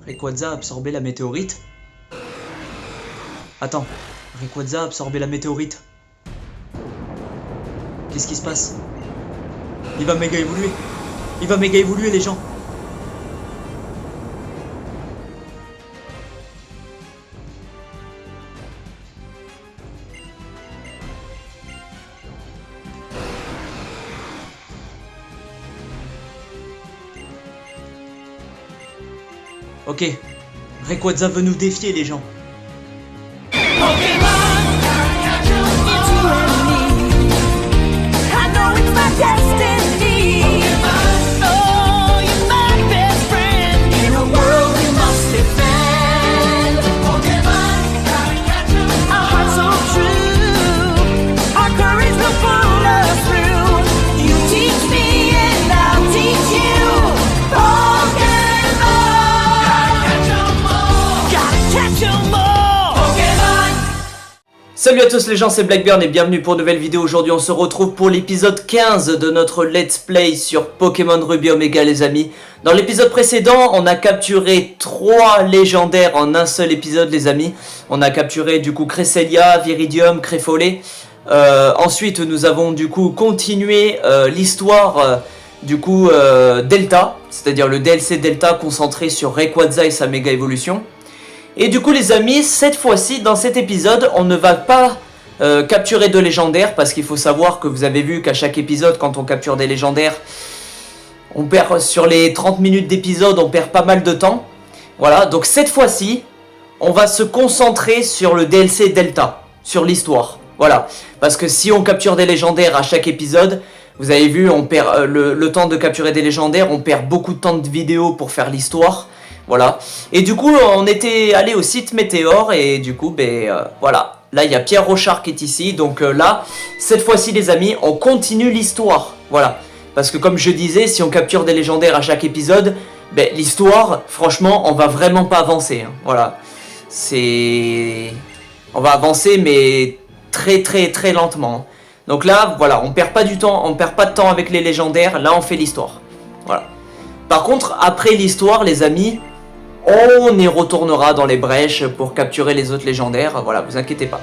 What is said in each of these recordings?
Rayquaza a absorbé la météorite. Attends, Rayquaza a absorbé la météorite. Qu'est-ce qui se passe? Il va méga évoluer. Il va méga évoluer les gens. Ok, Rayquaza veut nous défier les gens. Salut à tous les gens, c'est Blackburn et bienvenue pour une nouvelle vidéo. Aujourd'hui on se retrouve pour l'épisode 15 de notre Let's Play sur Pokémon Ruby Omega les amis. Dans l'épisode précédent on a capturé 3 légendaires en un seul épisode les amis. On a capturé du coup Cresselia, Viridium, Créfollet. Ensuite nous avons du coup continué l'histoire du coup Delta. C'est-à-dire le DLC Delta concentré sur Rayquaza et sa méga évolution. Et du coup les amis, cette fois-ci, dans cet épisode, on ne va pas capturer de légendaires. Parce qu'il faut savoir que vous avez vu qu'à chaque épisode, quand on capture des légendaires, on perd sur les 30 minutes d'épisode, on perd pas mal de temps. Voilà, donc cette fois-ci, on va se concentrer sur le DLC Delta, sur l'histoire. Voilà, parce que si on capture des légendaires à chaque épisode, vous avez vu, on perd le temps de capturer des légendaires, on perd beaucoup de temps de vidéo pour faire l'histoire. Voilà, et du coup on était allé au site Météor et du coup voilà, là il y a Pierre Rochard qui est ici. Donc là, cette fois-ci les amis, on continue l'histoire. Voilà, parce que comme je disais, si on capture des légendaires à chaque épisode, l'histoire, franchement, on va vraiment pas avancer, hein. Voilà, on va avancer mais très lentement. Donc là, voilà, on perd pas du temps, on perd pas de temps avec les légendaires, là on fait l'histoire. Voilà. Par contre, après l'histoire les amis, on y retournera dans les brèches pour capturer les autres légendaires. Voilà, vous inquiétez pas.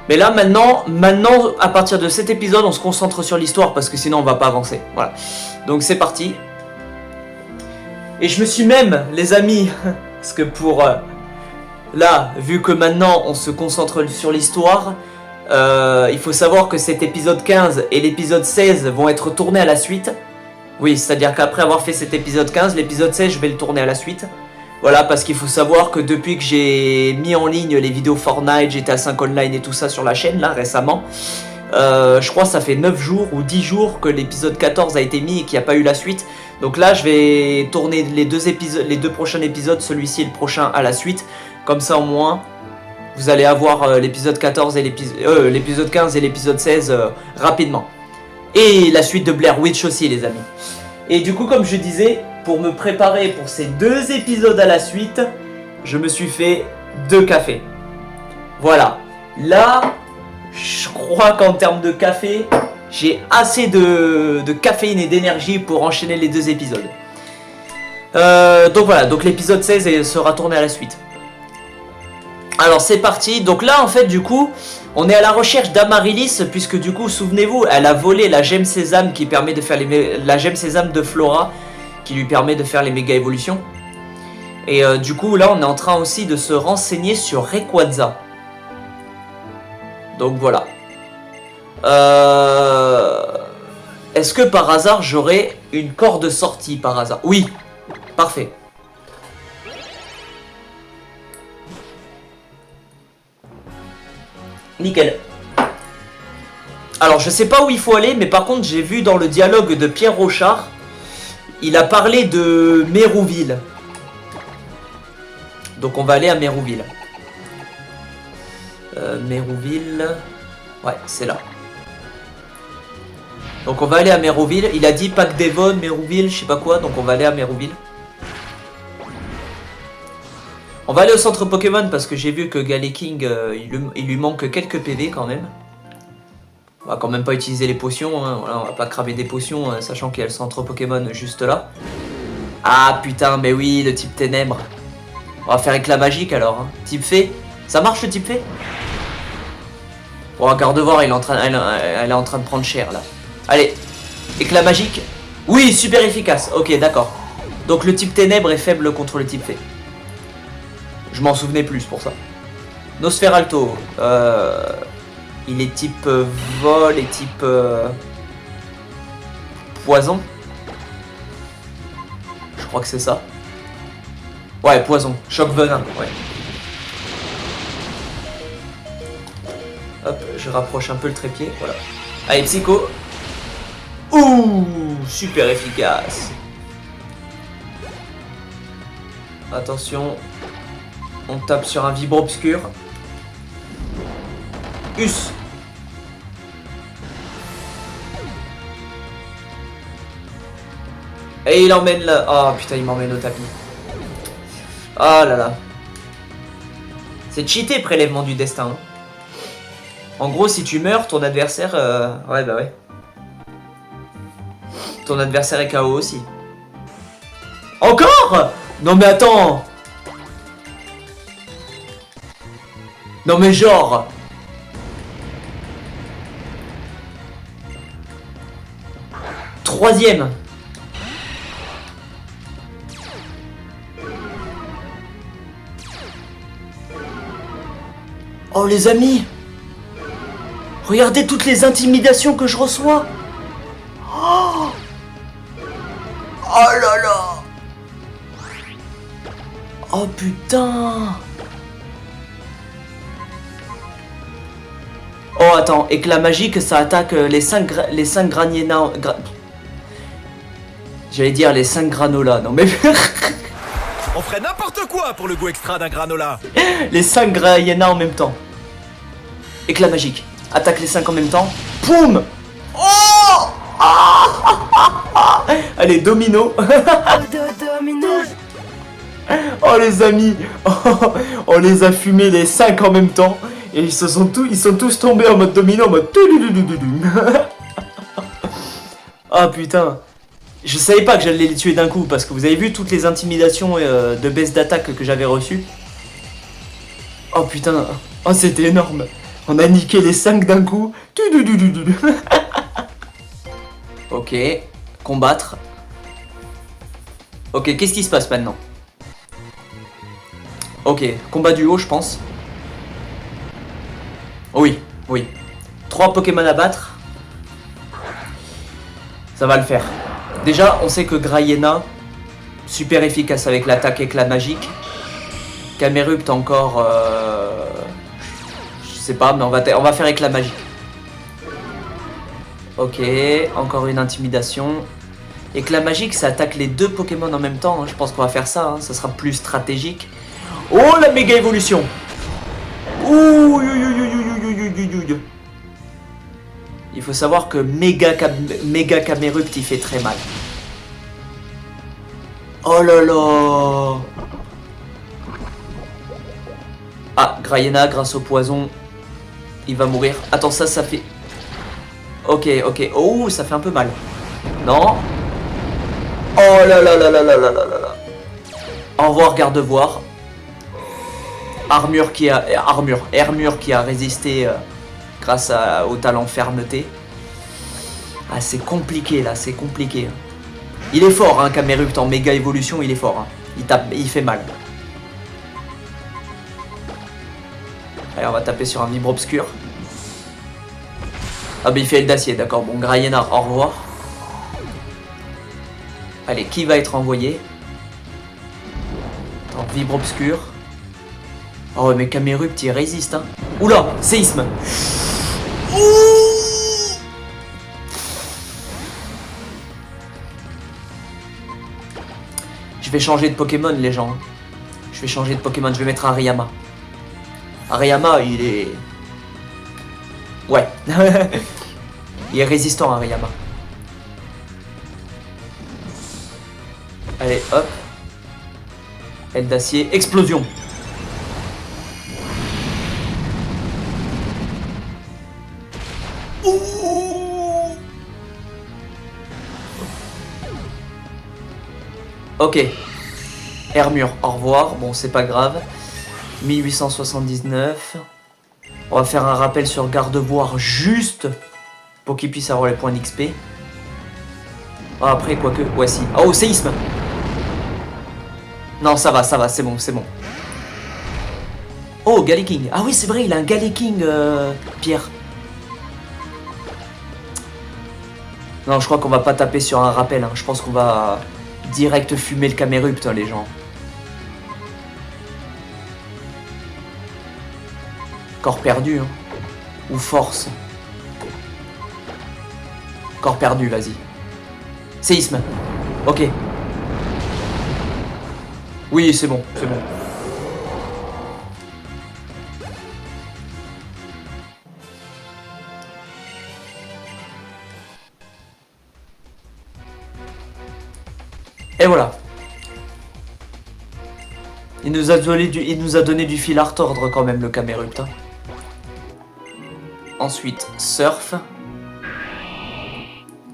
Mais là, maintenant, à partir de cet épisode, on se concentre sur l'histoire parce que sinon on va pas avancer. Voilà. Donc c'est parti. Et je me suis même, les amis, parce que pour... là, vu que maintenant on se concentre sur l'histoire, il faut savoir que cet épisode 15 et l'épisode 16 vont être tournés à la suite. Oui, c'est-à-dire qu'après avoir fait cet épisode 15, l'épisode 16, je vais le tourner à la suite. Voilà, parce qu'il faut savoir que depuis que j'ai mis en ligne les vidéos Fortnite, GTA 5 Online et tout ça sur la chaîne, là, récemment, je crois que ça fait 9 jours ou 10 jours que l'épisode 14 a été mis et qu'il n'y a pas eu la suite. Donc là, je vais tourner les deux prochains épisodes, celui-ci et le prochain à la suite. Comme ça, au moins, vous allez avoir l'épisode 14 et l'épisode 15 et l'épisode 16 rapidement. Et la suite de Blair Witch aussi les amis. Et du coup comme je disais, pour me préparer pour ces 2 épisodes à la suite, je me suis fait 2 cafés. Voilà. Là, je crois qu'en termes de café, j'ai assez de caféine et d'énergie pour enchaîner les 2 épisodes. Donc voilà, donc l'épisode 16 sera tourné à la suite. Alors c'est parti, donc là en fait du coup on est à la recherche d'Amaryllis puisque du coup souvenez-vous elle a volé la gemme sésame qui permet de faire la gemme sésame de Flora qui lui permet de faire les méga évolutions. Et du coup là on est en train aussi de se renseigner sur Rayquaza. Donc voilà. Est-ce que par hasard j'aurai une corde sortie par hasard? Oui, parfait. Nickel. Alors je sais pas où il faut aller, mais par contre j'ai vu dans le dialogue de Pierre Rochard, il a parlé de Mérouville. Donc on va aller à Mérouville. Mérouville... Ouais, c'est là. Donc on va aller à Mérouville. Il a dit Pack Devon, Mérouville, je sais pas quoi, donc on va aller à Mérouville. On va aller au centre Pokémon parce que j'ai vu que Galeking, il lui manque quelques PV quand même. On va quand même pas utiliser les potions, hein. Voilà, on va pas cramer des potions, sachant qu'il y a le centre Pokémon juste là. Ah putain, mais oui, le type ténèbres. On va faire éclat magique alors. Hein. Type fée. Ça marche le type fée? Bon, Gardevoir, elle est en train de prendre cher là. Allez, éclat magique. Oui, super efficace. Ok, d'accord. Donc le type ténèbres est faible contre le type fée. Je m'en souvenais plus pour ça. Nosferalto. Il est type vol et type poison. Je crois que c'est ça. Ouais, poison. Choc venin, ouais. Hop, je rapproche un peu le trépied, voilà. Allez, psycho. Ouh, super efficace. Attention. On tape sur un vibro obscur. Us. Et il emmène là. Oh putain, il m'emmène au tapis. Oh là là. C'est cheaté, prélèvement du destin. Hein. En gros, si tu meurs, ton adversaire... Ouais, bah ouais. Ton adversaire est KO aussi. Encore? Non mais attends. Non mais genre... Troisième. Oh les amis, regardez toutes les intimidations que je reçois. Oh, oh là là. Oh putain. Oh attends, éclat magique, ça attaque les 5 graniena... J'allais dire les 5 granolas, non mais... On ferait n'importe quoi pour le goût extra d'un granola. Les 5 graniena en même temps. Éclat magique. Attaque les 5 en même temps. Poum. Oh allez, domino. Oh les amis. On les a fumés les 5 en même temps. Et ils sont tous tombés en mode domino, en mode... Ah putain. Je savais pas que j'allais les tuer d'un coup, parce que vous avez vu toutes les intimidations de baisse d'attaque que j'avais reçues. Oh putain. Oh c'était énorme. On a niqué les 5 d'un coup. Ok. Combattre. Ok, qu'est-ce qui se passe maintenant? Ok, combat du haut je pense. Oui, oui. 3 Pokémon à battre. Ça va le faire. Déjà, on sait que Graiena, super efficace avec l'attaque éclat magique. Camerupt encore... je sais pas, mais on va faire éclat magique. Ok, encore une intimidation. Éclat magique, ça attaque les 2 Pokémon en même temps. Hein. Je pense qu'on va faire ça, hein. Ça sera plus stratégique. Oh, la méga évolution. Ouh, il faut savoir que méga Camerupt, il fait très mal. Oh là là. Ah, Graiena, grâce au poison, il va mourir. Attends, ça fait... Ok, ok. Oh, ça fait un peu mal. Non. Oh là là là là là là là là. Au revoir, Gardevoir. Armure qui a résisté grâce au talent fermeté. Ah, c'est compliqué là, c'est compliqué. Il est fort, hein, Camerupt en méga évolution, il est fort. Hein. Il fait mal. Allez, on va taper sur un vibre obscur. Ah, bah il fait L d'acier, d'accord. Bon, Graiena, au revoir. Allez, qui va être envoyé? Attends, vibre obscur. Oh mais Camerupt il résiste hein. Oula, séisme. Ouh. Je vais changer de Pokémon les gens. Je vais changer de Pokémon, je vais mettre Hariyama. Hariyama il est... Ouais. Il est résistant Hariyama. Allez hop. Aile d'acier, explosion. Ok. Hermure, au revoir. Bon, c'est pas grave. 1879. On va faire un rappel sur Gardevoir juste pour qu'il puisse avoir les points d'XP. Oh, après, quoique... Ouais, si. Oh, séisme. Non, ça va, c'est bon, c'est bon. Oh, Galaking. Ah oui, c'est vrai, il a un Galaking, Pierre. Non, je crois qu'on va pas taper sur un rappel. Hein. Je pense qu'on va direct fumer le Camerupt, les gens. Corps perdu, hein. Ou force. Corps perdu, vas-y. Séisme. Ok. Oui, c'est bon, c'est bon. Et voilà. Il nous a donné du fil à retordre quand même, le Camerupt. Hein. Ensuite, surf.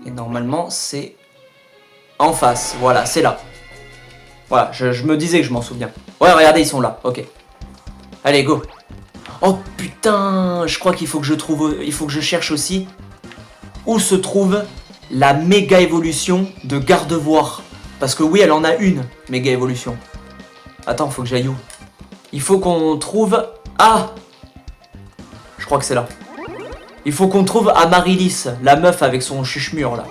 Et normalement, c'est en face. Voilà, c'est là. Voilà, je me disais que je m'en souviens. Ouais, regardez, ils sont là. Ok. Allez, go. Oh putain, je crois qu'il faut que je trouve... Il faut que je cherche aussi où se trouve la méga évolution de Gardevoir. Parce que oui, elle en a une, méga évolution. Attends, faut que j'aille où? Il faut qu'on trouve... Ah! Je crois que c'est là. Il faut qu'on trouve Amaryllis, la meuf avec son chuchemur là.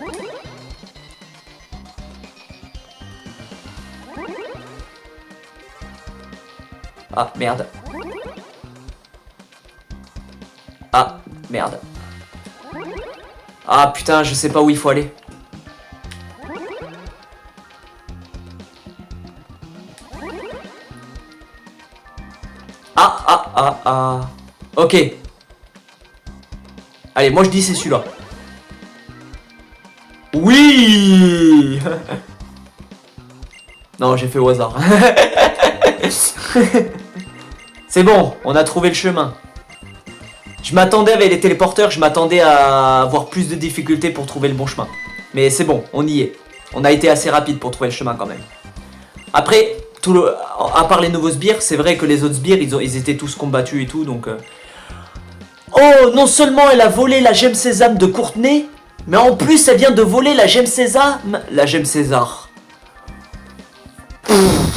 Ah, merde. Ah, merde. Ah, putain, je sais pas où il faut aller. Ah. Ok. Allez, moi je dis c'est celui-là. Oui. Non, j'ai fait au hasard. C'est bon, on a trouvé le chemin. Je m'attendais avec les téléporteurs, je m'attendais à avoir plus de difficultés pour trouver le bon chemin. Mais c'est bon, on y est. On a été assez rapide pour trouver le chemin quand même. Après, à part les nouveaux sbires, c'est vrai que les autres sbires, ils étaient tous combattus et tout, donc... Oh, non seulement elle a volé la gemme sésame de Courtenay, mais en plus elle vient de voler la gemme sésame... La gemme César.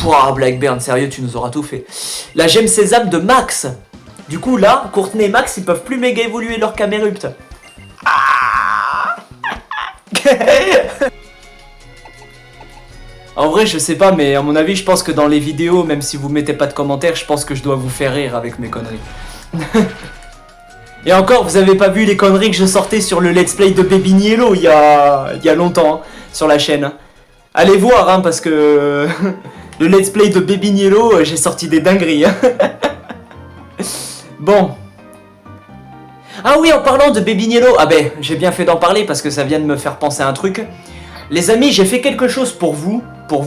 Ouah, Blackburn, sérieux, tu nous auras tout fait. La gemme sésame de Max. Du coup, là, Courtenay et Max, ils peuvent plus méga évoluer leur Camerupt. Ah. En vrai, je sais pas, mais à mon avis, je pense que dans les vidéos, même si vous mettez pas de commentaires, je pense que je dois vous faire rire avec mes conneries. Et encore, vous avez pas vu les conneries que je sortais sur le let's play de Baby Niello il y a longtemps, hein, sur la chaîne. Allez voir, hein, parce que le let's play de Baby Niello, j'ai sorti des dingueries. Hein. Bon. Ah oui, en parlant de Baby Niello, ah ben, j'ai bien fait d'en parler parce que ça vient de me faire penser à un truc. Les amis, j'ai fait quelque chose pour vous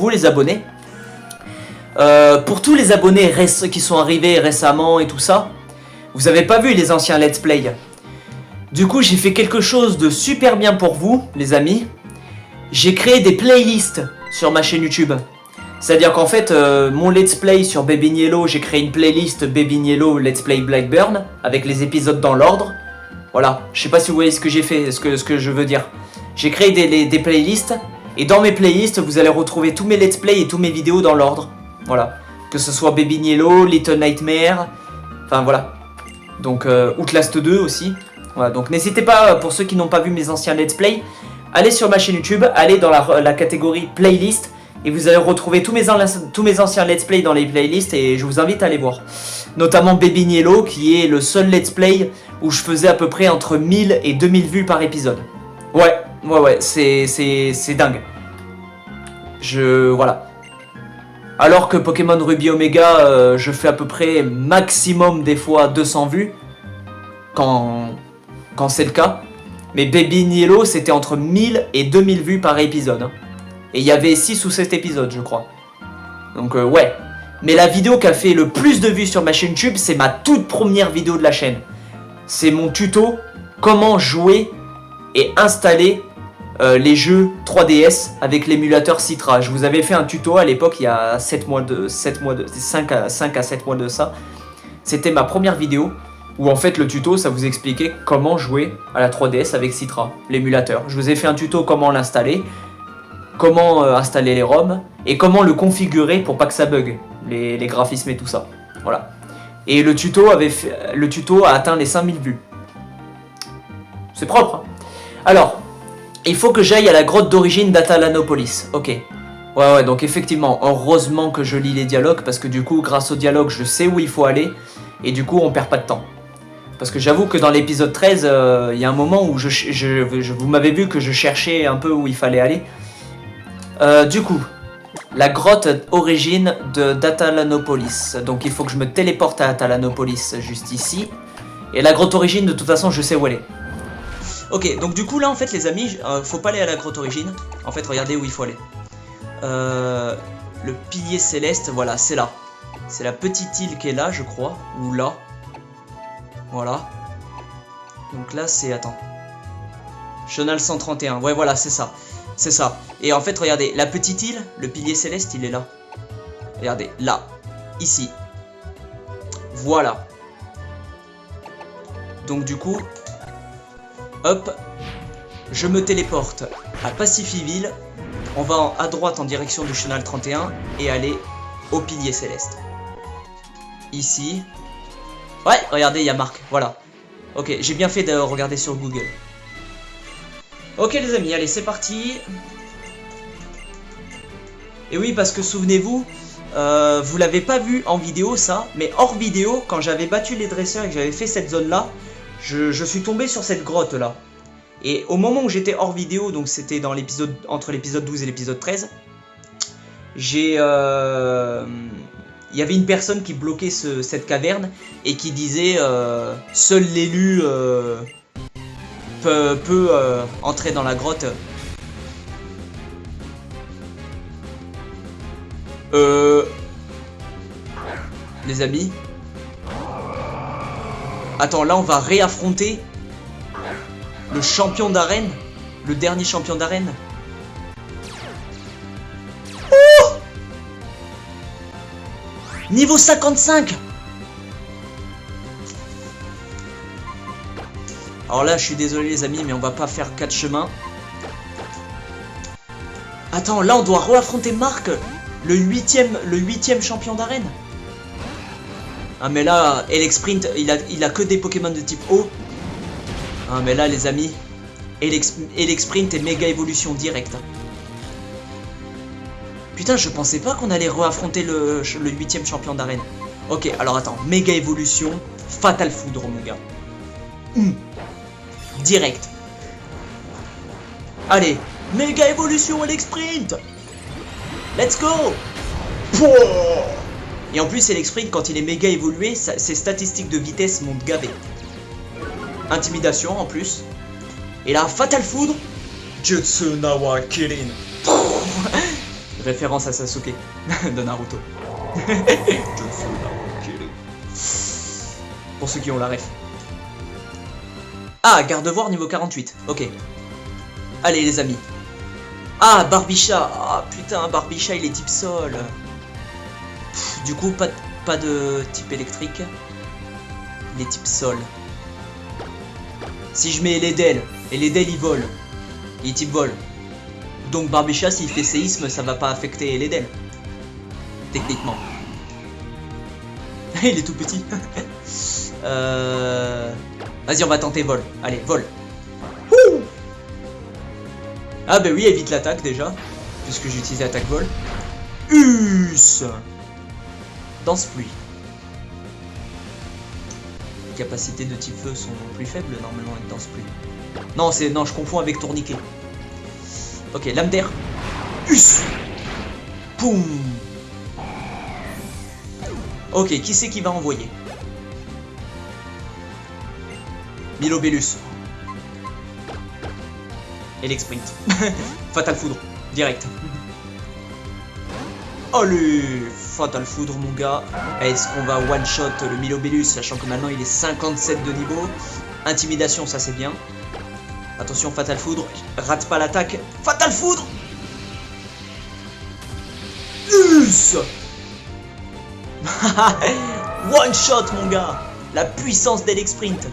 les abonnés. Pour tous les abonnés qui sont arrivés récemment et tout ça, vous avez pas vu les anciens let's play. Du coup, j'ai fait quelque chose de super bien pour vous, les amis. J'ai créé des playlists sur ma chaîne YouTube. C'est-à-dire qu'en fait, mon let's play sur Baby Niello, j'ai créé une playlist Baby Niello Let's Play Blackburn avec les épisodes dans l'ordre. Voilà, je sais pas si vous voyez ce que j'ai fait, ce que je veux dire. J'ai créé des playlists, et dans mes playlists, vous allez retrouver tous mes let's play et tous mes vidéos dans l'ordre. Voilà, que ce soit Baby Niello, Little Nightmare, enfin voilà. Donc Outlast 2 aussi. Voilà, donc n'hésitez pas, pour ceux qui n'ont pas vu mes anciens let's play, allez sur ma chaîne YouTube, allez dans la catégorie playlist, et vous allez retrouver tous mes anciens let's play dans les playlists, et je vous invite à aller voir. Notamment Baby Niello, qui est le seul let's play où je faisais à peu près entre 1000 et 2000 vues par épisode. Ouais, c'est dingue. Voilà. Alors que Pokémon Ruby Omega, je fais à peu près maximum des fois 200 vues. Quand c'est le cas. Mais Baby Niello, c'était entre 1000 et 2000 vues par épisode. Hein. Et il y avait 6 ou 7 épisodes, je crois. Donc ouais. Mais la vidéo qui a fait le plus de vues sur ma chaîne YouTube, c'est ma toute première vidéo de la chaîne. C'est mon tuto, comment jouer et installer les jeux 3DS avec l'émulateur Citra. Je vous avais fait un tuto à l'époque, il y a 5 à 7 mois de ça. C'était ma première vidéo où en fait le tuto ça vous expliquait comment jouer à la 3DS avec Citra, l'émulateur. Je vous ai fait un tuto comment l'installer, comment installer les ROM et comment le configurer pour pas que ça bug, les graphismes et tout ça. Voilà. Et le tuto a atteint les 5000 vues. C'est propre, hein. Alors, il faut que j'aille à la grotte d'origine d'Atalanopolis. Ok. Ouais, donc effectivement, heureusement que je lis les dialogues, parce que du coup, grâce aux dialogues, je sais où il faut aller, et du coup, on perd pas de temps. Parce que j'avoue que dans l'épisode 13, il y a un moment où vous m'avez vu que je cherchais un peu où il fallait aller. Du coup, la grotte origine d'Atalanopolis. Donc il faut que je me téléporte à Atalanopolis, juste ici. Et la grotte origine, de toute façon, je sais où elle est. Ok, donc du coup là en fait les amis, faut pas aller à la grotte origine. En fait regardez où il faut aller. Le pilier céleste, voilà, c'est là. C'est la petite île qui est là je crois, ou là. Voilà. Donc là c'est, attends. Chenal 131, ouais voilà c'est ça. C'est ça. Et en fait regardez, la petite île, le pilier céleste il est là. Regardez, là. Ici. Voilà. Donc du coup... Hop, je me téléporte à Pacifiville, on va à droite en direction du Chenal 31 et aller au pilier céleste. Ici. Ouais, regardez, il y a marque, voilà. Ok, j'ai bien fait de regarder sur Google. Ok les amis, allez, c'est parti. Et oui, parce que souvenez-vous, vous l'avez pas vu en vidéo ça, mais hors vidéo, quand j'avais battu les dresseurs et que j'avais fait cette zone-là, je suis tombé sur cette grotte là. Et au moment où j'étais hors vidéo, donc c'était dans l'épisode entre l'épisode 12 et l'épisode 13, il y avait une personne qui bloquait cette caverne et qui disait seul l'élu peut entrer dans la grotte. Les amis. Attends, là on va réaffronter le champion d'arène, le dernier champion d'arène. Oh! Niveau 55. Alors là je suis désolé les amis, mais on va pas faire 4 chemins. Attends, là on doit réaffronter Marc, le huitième champion d'arène. Ah mais là, Elex Sprint, il a que des Pokémon de type eau. Ah mais là les amis, Elex Sprint est méga évolution directe. Putain, je pensais pas qu'on allait réaffronter le 8ème champion d'arène. Ok, alors attends, méga évolution, Fatal Foudre mon gars. Direct. Allez, méga évolution Elex Sprint. Let's go. Pouah. Et en plus, Elex Sprint, quand il est méga évolué, ses statistiques de vitesse montent gavé. Intimidation en plus. Et là, Fatal Foudre. Jutsu Nawa Kirin. Référence à Sasuke de Naruto. Jutsu Nawa Kirin. Pour ceux qui ont la ref. Ah, Gardevoir niveau 48. Ok. Allez les amis. Ah, Barbicha. Ah putain, Barbicha il est type sol. Du coup, pas de type électrique. Il est type sol. Si je mets Eledel, Eledel il vole. Il est type vol. Donc Barbicha, s'il fait séisme, ça va pas affecter Eledel. Techniquement. Il est tout petit. Vas-y, on va tenter vol. Allez, vol. Ouh. Ah bah oui, évite l'attaque déjà. Puisque j'utilise attaque vol. Us. Danse pluie. Les capacités de type feu sont plus faibles normalement avec danse pluie. Non, je confonds avec tourniquet. Ok, lame d'air. Us. Poum. Ok, qui c'est qui va envoyer? Milobellus. Elex Sprint. Fatal Foudre. Direct. Allez, Fatal Foudre mon gars. Est-ce qu'on va one shot le Milobellus, sachant que maintenant il est 57 de niveau. Intimidation, ça c'est bien. Attention, Fatal Foudre. Rate pas l'attaque. Fatal Foudre. Us. One shot, mon gars. La puissance d'Elex Sprint.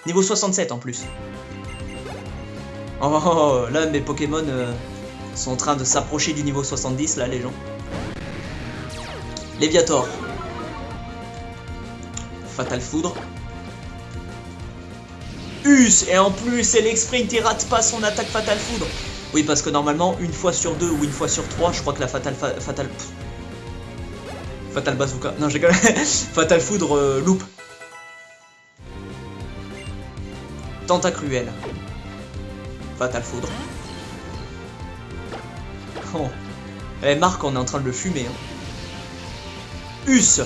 Niveau 67 en plus. Oh, là, mes Pokémon sont en train de s'approcher du niveau 70, là, les gens. Léviator. Fatal Foudre. Us. Et en plus, Elex Sprint, il rate pas son attaque Fatal Foudre. Oui, parce que normalement, une fois sur 2 ou une fois sur 3, je crois que la Fatal Bazooka. Non, j'ai quand même. Fatal Foudre loupe. Tentacruel. Fatal Foudre. Oh. Eh, Marc, on est en train de le fumer. Hein. Us.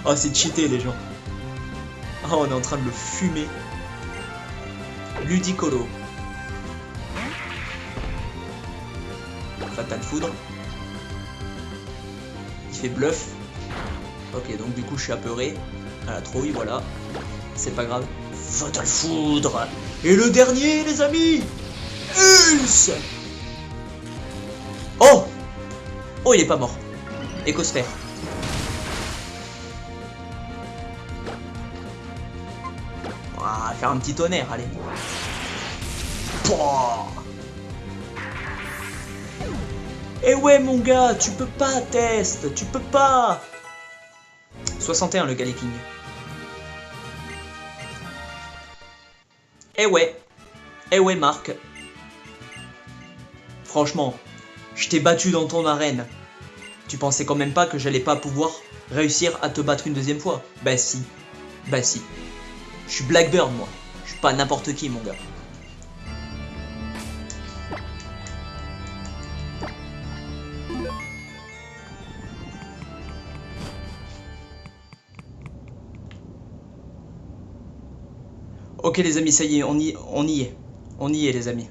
Oh, c'est cheaté, les gens. Oh, on est en train de le fumer. Ludicolo. Fatal Foudre. Il fait bluff. Ok, donc du coup je suis apeuré. À la trouille, voilà. C'est pas grave. Fatal Foudre. Et le dernier, les amis. Ulse. Oh. Oh, il est pas mort. Écosphère. Ah, faire un petit tonnerre, allez. Pouah. Eh ouais, mon gars, tu peux pas, Test, tu peux pas. 61, le Galeking. Eh ouais, Marc. Franchement, je t'ai battu dans ton arène. Tu pensais quand même pas que j'allais pas pouvoir réussir à te battre une deuxième fois? Bah si. Bah si. Je suis Blackburn, moi. Je suis pas n'importe qui, mon gars. Ok les amis, ça y est, on y est. On y est les amis.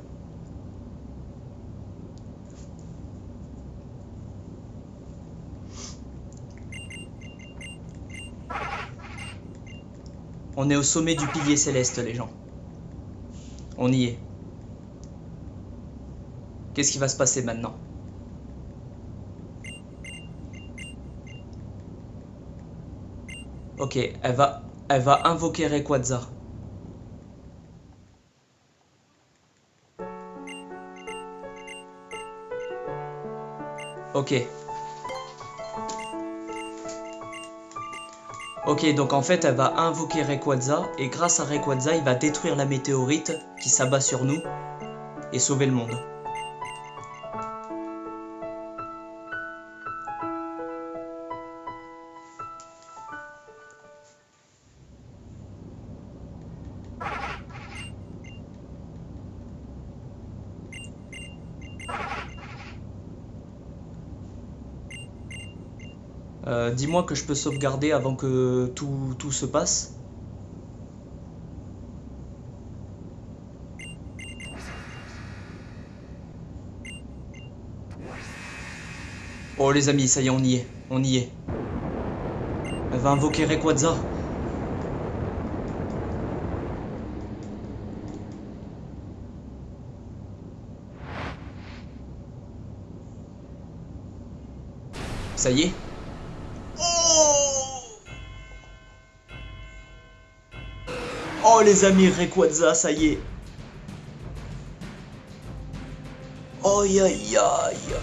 On est au sommet du pilier céleste les gens. On y est. Qu'est-ce qui va se passer maintenant? Ok, elle va invoquer Rayquaza. Ok. Ok, donc en fait, elle va invoquer Rayquaza, et grâce à Rayquaza, il va détruire la météorite qui s'abat sur nous, et sauver le monde. Dis-moi que je peux sauvegarder avant que tout se passe. Oh les amis, ça y est, on y est. On y est. Elle va invoquer Rayquaza. Ça y est. Oh les amis, Rayquaza, ça y est. Oh aïe aïe aïe.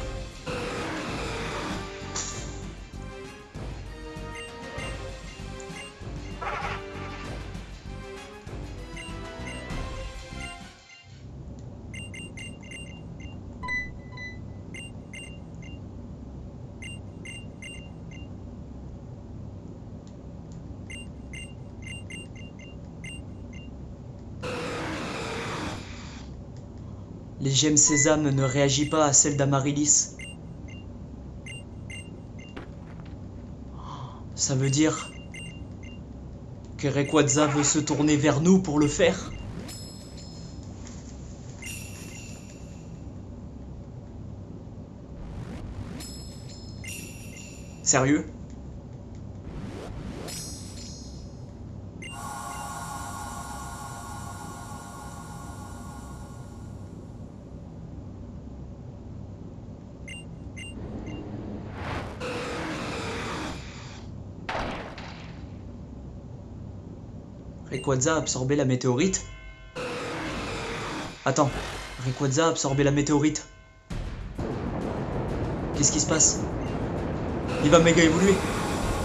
Les gemmes sésame ne réagissent pas à celle d'Amaryllis. Ça veut dire que Rayquaza veut se tourner vers nous pour le faire. Sérieux? Rayquaza a absorbé la météorite. Attends, Rayquaza a absorbé la météorite. Qu'est-ce qui se passe? Il va méga évoluer.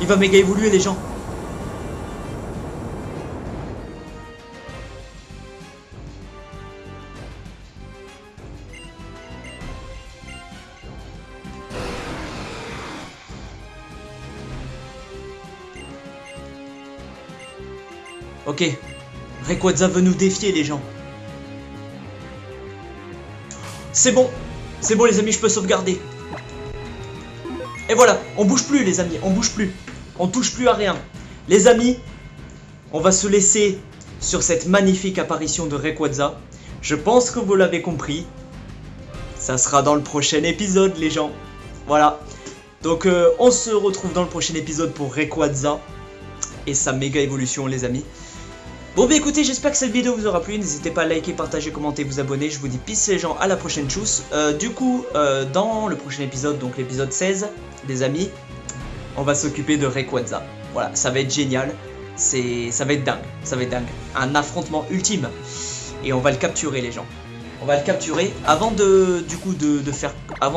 Il va méga évoluer les gens. Ok, Rayquaza veut nous défier les gens. C'est bon les amis, je peux sauvegarder. Et voilà, on bouge plus les amis, on bouge plus. On touche plus à rien. Les amis, on va se laisser sur cette magnifique apparition de Rayquaza. Je pense que vous l'avez compris. Ça sera dans le prochain épisode les gens. Voilà. Donc on se retrouve dans le prochain épisode pour Rayquaza et sa méga évolution les amis. Bon bah écoutez, j'espère que cette vidéo vous aura plu, n'hésitez pas à liker, partager, commenter, vous abonner, je vous dis peace les gens, à la prochaine tchuss. Du coup, dans le prochain épisode, donc l'épisode 16, les amis, on va s'occuper de Rayquaza. Voilà, ça va être génial, ça va être dingue, un affrontement ultime. Et on va le capturer les gens. On va le capturer, avant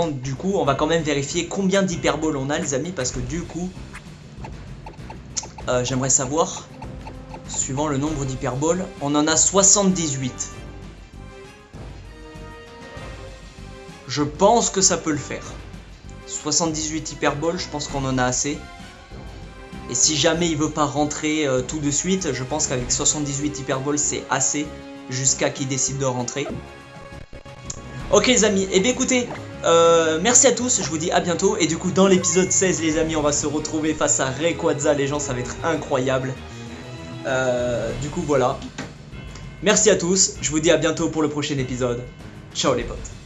du coup, on va quand même vérifier combien d'hyperboles on a les amis, parce que du coup, j'aimerais savoir... Suivant le nombre d'hyperboles, on en a 78. Je pense que ça peut le faire. 78 hyperboles, je pense qu'on en a assez. Et si jamais il veut pas rentrer tout de suite, je pense qu'avec 78 hyperboles, c'est assez. Jusqu'à qu'il décide de rentrer. Ok les amis, et bien écoutez, merci à tous, je vous dis à bientôt. Et du coup dans l'épisode 16 les amis, on va se retrouver face à Rayquaza, les gens, ça va être incroyable. Du coup voilà. Merci à tous, je vous dis à bientôt pour le prochain épisode. Ciao les potes.